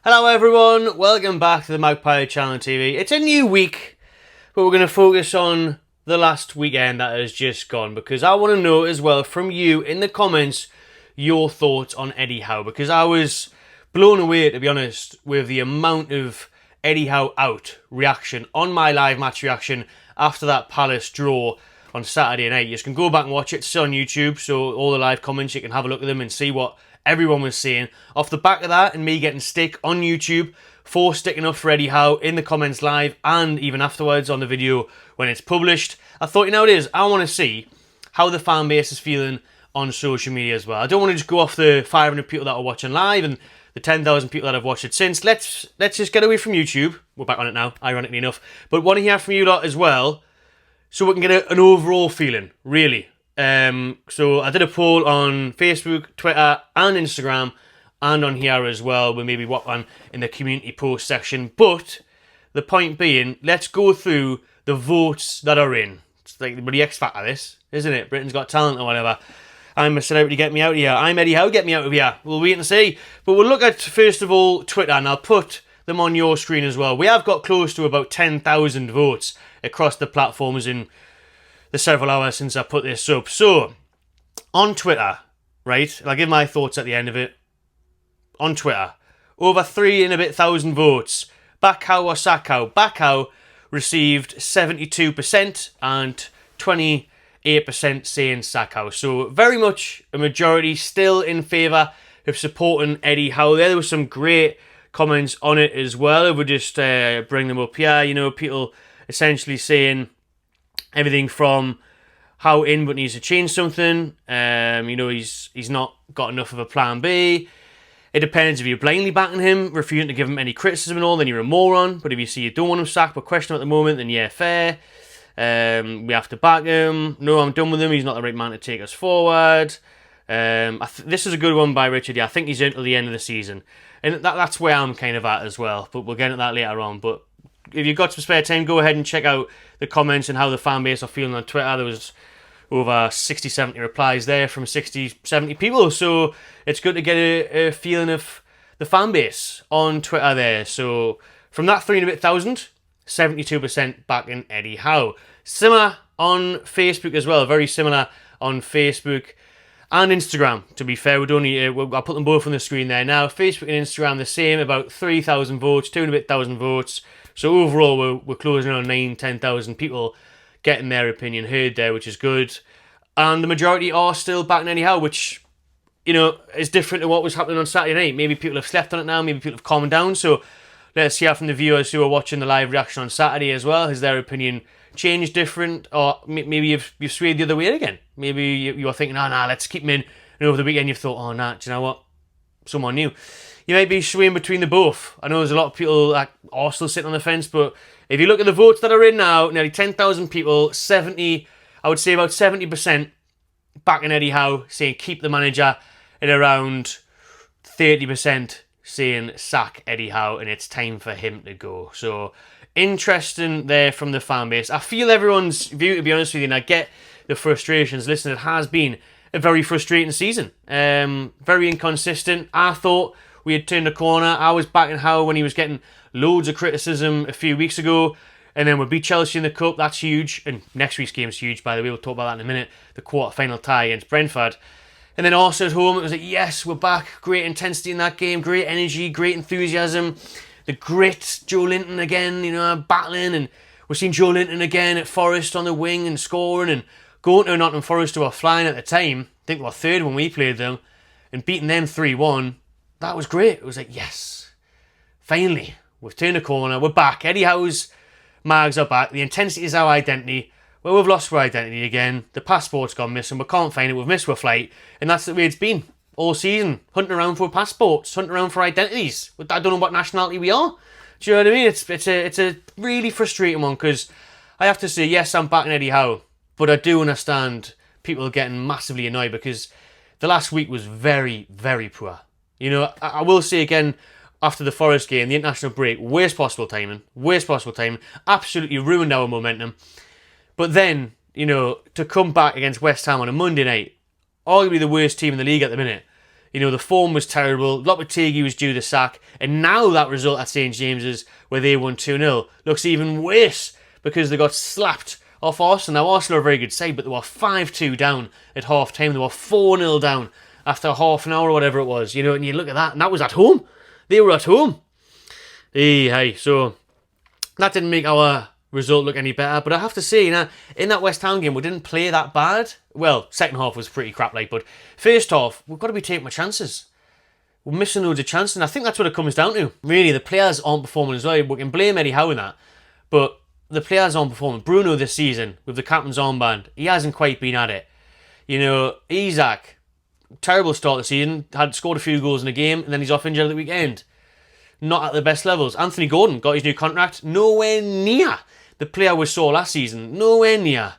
Hello everyone, welcome back to the Magpie Channel TV. It's a new week, but we're going to focus on the last weekend that has just gone, because I want to know as well from you in the comments your thoughts on Eddie Howe, because I was blown away, to be honest, with the amount of Eddie Howe out reaction on my live match reaction after that Palace draw on Saturday night. You can go back and watch it. It's on YouTube, so all the live comments, you can have a look at them and see what everyone was saying. Off the back of that and me getting stick on YouTube for sticking up for Eddie Howe in the comments live and even afterwards on the video when it's published, I thought, you know what it is, I want to see how the fan base is feeling on social media as well. I don't want to just go off the 500 people that are watching live and the 10,000 people that have watched it since. Let's just get away from YouTube. We're back on it now, ironically enough. But want to hear from you lot as well, so we can get an overall feeling, really. So I did a poll on Facebook, Twitter and Instagram and on here as well. We'll maybe what one in the community post section. But the point being, let's go through the votes that are in. It's like the bloody X Factor, this, isn't it? Britain's Got Talent or whatever. I'm a celebrity, get me out of here. I'm Eddie Howe, get me out of here. We'll wait and see. But we'll look at, first of all, Twitter, and I'll put them on your screen as well. We have got close to about 10,000 votes across the platforms in the several hours since I put this up. So, on Twitter, right, I'll give my thoughts at the end of it. On Twitter, over 3,000 votes. Back Howe or sack Howe? Back Howe received 72% and 28% saying sack Howe. So, very much a majority still in favour of supporting Eddie Howe. There was some great comments on it as well. We'll just bring them up here. You know, people essentially saying everything from how Inwood needs to change something. You know, he's not got enough of a plan B. It depends if you're blindly backing him, refusing to give him any criticism and all, then you're a moron. But if you see you don't want him sacked but question him at the moment, then yeah, fair. We have to back him. No, I'm done with him. He's not the right man to take us forward. This is a good one by Richard. Yeah, I think he's in until the end of the season. And that's where I'm kind of at as well. But we'll get into that later on. But if you've got some spare time, go ahead and check out the comments and how the fan base are feeling on Twitter. There was over 60, 70 replies there from 60, 70 people. So it's good to get a feeling of the fan base on Twitter there. So from that 3,000, 72% backing Eddie Howe. Similar on Facebook as well. Very similar on Facebook and Instagram, to be fair. I'll put them both on the screen there now. Facebook and Instagram the same, about 3,000 votes, 2,500 votes. So overall, we're closing on 10,000 people getting their opinion heard there, which is good. And the majority are still backing Eddie Howe, which, you know, is different to what was happening on Saturday night. Maybe people have slept on it now, maybe people have calmed down. So let's hear from the viewers who are watching the live reaction on Saturday as well. Has their opinion changed different? Or maybe you've swayed the other way again. Maybe you are thinking, oh, nah, let's keep him in. And over the weekend you've thought, oh, nah, do you know what? Someone new. You might be swaying between the both. I know there's a lot of people that are still sitting on the fence, but if you look at the votes that are in now, nearly 10,000 people, I would say about 70% backing Eddie Howe, saying keep the manager, and around 30% saying sack Eddie Howe and it's time for him to go. So, interesting there from the fan base. I feel everyone's view, to be honest with you, and I get the frustrations. Listen, it has been a very frustrating season. Very inconsistent. I thought we had turned a corner. I was backing Howe when he was getting loads of criticism a few weeks ago. And then we beat Chelsea in the Cup. That's huge. And next week's game's huge, by the way. We'll talk about that in a minute. The quarter-final tie against Brentford. And then also at home, it was like, yes, we're back. Great intensity in that game. Great energy. Great enthusiasm. The grit. Joe Linton again, you know, battling. And we're seeing Joe Linton again at Forest on the wing and scoring. And going to Nottingham Forest, who were flying at the time. I think we were third when we played them. And beating them 3-1. That was great. It was like, yes. Finally. We've turned a corner. We're back. Eddie Howe's mags are back. The intensity is our identity. Well, we've lost our identity again. The passport's gone missing. We can't find it. We've missed our flight. And that's the way it's been all season. Hunting around for passports. Hunting around for identities. I don't know what nationality we are. Do you know what I mean? It's a really frustrating one, because I have to say, yes, I'm backing Eddie Howe. But I do understand people getting massively annoyed, because the last week was very, very poor. You know, I will say again, after the Forest game, the international break, worst possible timing, absolutely ruined our momentum. But then, you know, to come back against West Ham on a Monday night, arguably the worst team in the league at the minute, You know, the form was terrible. Lopetegui was due the sack. And now that result at St James's, where they won 2-0, looks even worse because they got slapped off Arsenal. Now, Arsenal are a very good side, but they were 5-2 down at half-time. They were 4-0 down after half an hour or whatever it was. You know, and you look at that, and that was at home. They were at home. Hey, so that didn't make our result look any better. But I have to say, you know, in that West Ham game, we didn't play that bad. Well, second half was pretty crap, like, but first half, we've got to be taking our chances. We're missing loads of chances, and I think that's what it comes down to. Really, the players aren't performing as well. We can blame Eddie Howe in that, but the players aren't performing. Bruno this season, with the captain's armband, he hasn't quite been at it. You know, Isak, terrible start of the season, had scored a few goals in a game, and then he's off injured at the weekend. Not at the best levels. Anthony Gordon got his new contract, nowhere near the player we saw last season. Nowhere near.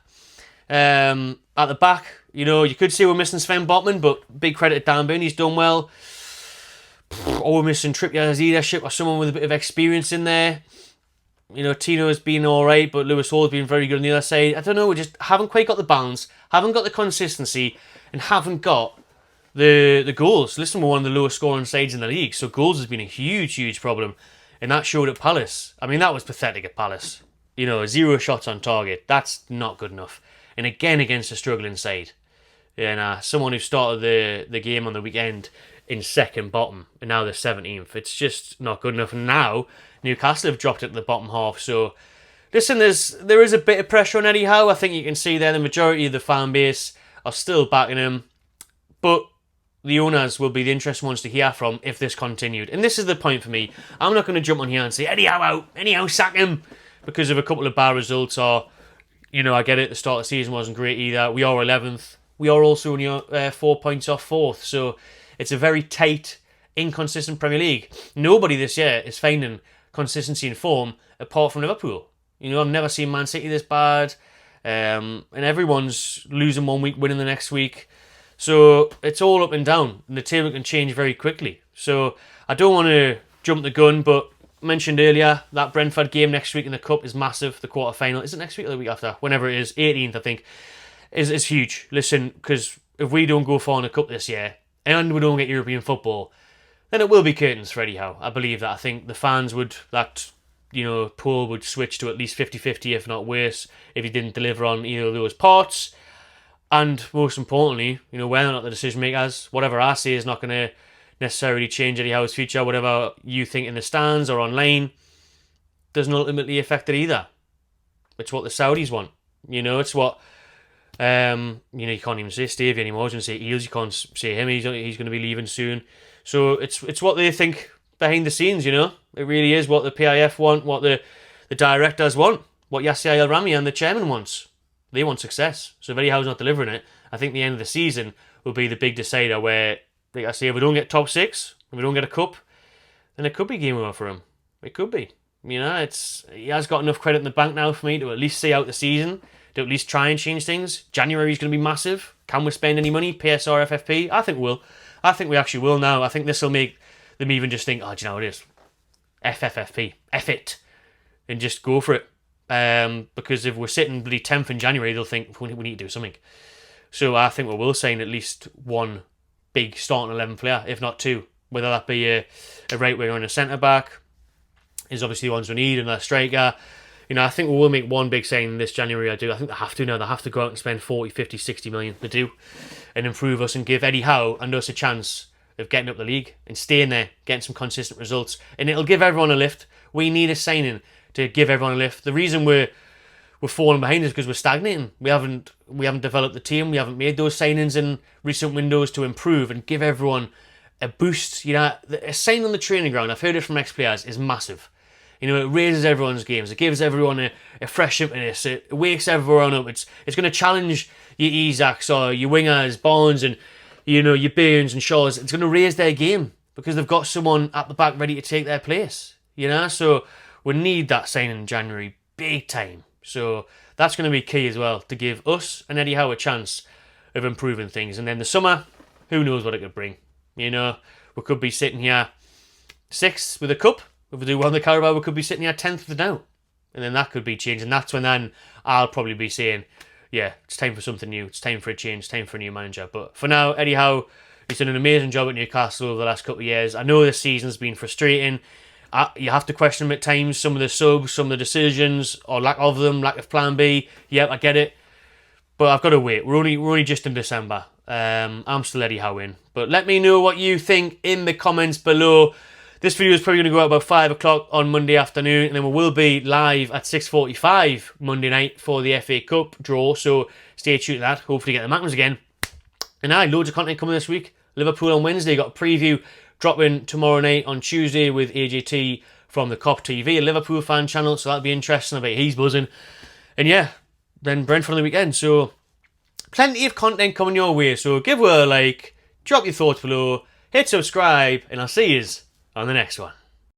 At the back, you know, you could say we're missing Sven Botman, but big credit to Dan Burn, he's done well. Or we're missing Trippier's leadership or someone with a bit of experience in there. You know, Tino's been alright, but Lewis Hall's been very good on the other side. I don't know, we just haven't quite got the balance, haven't got the consistency, and haven't got the goals. Listen, we're one of the lowest scoring sides in the league, so goals has been a huge problem. And that showed at Palace. I mean, that was pathetic at Palace. You know, 0 shots on target. That's not good enough. And again, against a struggling side. And someone who started the game on the weekend in second bottom, and now they're 17th. It's just not good enough. And now, Newcastle have dropped it to the bottom half. So, listen, there is a bit of pressure on Eddie Howe. I think you can see there the majority of the fan base are still backing him. But the owners will be the interesting ones to hear from if this continued. And this is the point for me. I'm not going to jump on here and say, Eddie Howe out, Eddie Howe sack him, because of a couple of bad results, or, you know, I get it, the start of the season wasn't great either. We are 11th. We are also only 4 points off 4th. So it's a very tight, inconsistent Premier League. Nobody this year is finding consistency in form apart from Liverpool. You know, I've never seen Man City this bad. And everyone's losing one week, winning the next week. So it's all up and down, and the table can change very quickly. So I don't want to jump the gun, but mentioned earlier, that Brentford game next week in the Cup is massive, the quarter-final. Is it next week or the week after? Whenever it is, 18th, I think, is huge. Listen, because if we don't go far in the Cup this year, and we don't get European football, then it will be curtains for Eddie Howe. I believe that. I think the fans would, that, you know, pool would switch to at least 50-50, if not worse, if he didn't deliver on either of those parts. And most importantly, you know, we're not the decision makers. Whatever I say is not going to necessarily change Eddie Howe's future. Whatever you think in the stands or online doesn't ultimately affect it either. It's what the Saudis want. You know, it's what, you know, you can't even say Stevie anymore. I was going to say Eels. You can't say him. He's going to be leaving soon. So it's what they think behind the scenes, you know. It really is what the PIF want, what the directors want, what Yasser Al-Rami and the chairman wants. They want success. So if Eddie Howe's not delivering it, I think the end of the season will be the big decider where, like I say, if we don't get top 6, if we don't get a cup, then it could be game over for him. It could be. You know, he has got enough credit in the bank now for me to at least see out the season, to at least try and change things. January is going to be massive. Can we spend any money? PSR, FFP? I think we will. I think we actually will now. I think this will make them even just think, oh, do you know what it is? FFFP. F it. And just go for it. Because if we're sitting bloody 10th in January, they'll think we need to do something. So I think we will sign at least one big starting 11 player, if not 2. Whether that be a right winger and a centre back is obviously the ones we need, and a striker. You know, I think we will make one big signing this January. I think they have to now. They have to go out and spend 40, 50, 60 million. They do, and improve us and give Eddie Howe and us a chance of getting up the league and staying there, getting some consistent results, and it'll give everyone a lift. We need a signing to give everyone a lift. The reason we're falling behind is because we're stagnating. We haven't developed the team. We haven't made those signings in recent windows to improve and give everyone a boost. You know, a sign on the training ground, I've heard it from ex-players, is massive. You know, it raises everyone's games. It gives everyone a fresh impetus. It wakes everyone up. It's going to challenge your Isaacs or your wingers, Barnes, and, you know, your Burns and Shaws. It's going to raise their game because they've got someone at the back ready to take their place. You know, so we need that signing in January, big time. So that's going to be key as well, to give us and Eddie Howe a chance of improving things. And then the summer, who knows what it could bring. You know, we could be sitting here 6th with a cup. If we do well in the Carabao, we could be sitting here 10th with a now. And then that could be changed. And that's when then I'll probably be saying, yeah, it's time for something new. It's time for a change. It's time for a new manager. But for now, Eddie Howe, He's done an amazing job at Newcastle over the last couple of years. I know this season's been frustrating. You have to question him at times, some of the subs, some of the decisions, or lack of them, lack of plan B. Yep, I get it. But I've got to wait. We're only just in December. I'm still Eddie Howe in. But let me know what you think in the comments below. This video is probably going to go out about 5 o'clock on Monday afternoon, and then we will be live at 6:45 Monday night for the FA Cup draw. So stay tuned to that. Hopefully get the Magnums again. And loads of content coming this week. Liverpool on Wednesday. Got a preview dropping tomorrow night on Tuesday with AJT from the COP TV, a Liverpool fan channel. So that'll be interesting. I bet he's buzzing. And yeah, then Brentford on the weekend. So plenty of content coming your way. So give her a like, drop your thoughts below, hit subscribe, and I'll see you on the next one.